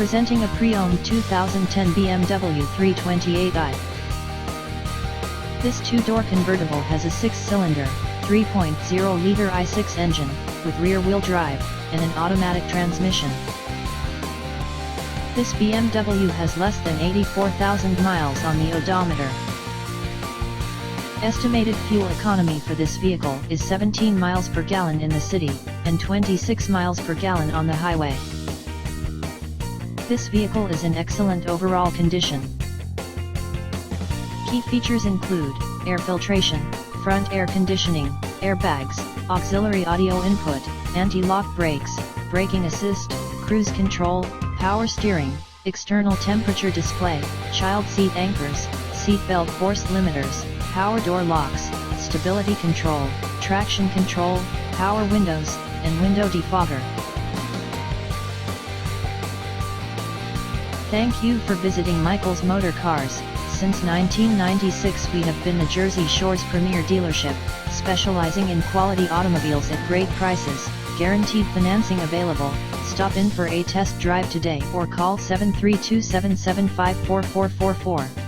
Presenting a pre-owned 2010 BMW 328i. This two-door convertible has a 6-cylinder, 3.0-liter i6 engine, with rear-wheel drive, and an automatic transmission. This BMW has less than 84,000 miles on the odometer. Estimated fuel economy for this vehicle is 17 miles per gallon in the city, and 26 miles per gallon on the highway. This vehicle is in excellent overall condition. Key features include air filtration, front air conditioning, airbags, auxiliary audio input, anti-lock brakes, braking assist, cruise control, power steering, external temperature display, child seat anchors, seat belt force limiters, power door locks, stability control, traction control, power windows, and window defogger. Thank you for visiting Michael's Motorcars. Since 1996 we have been the Jersey Shore's premier dealership, specializing in quality automobiles at great prices, guaranteed financing available. Stop in for a test drive today or call 732-775-4444.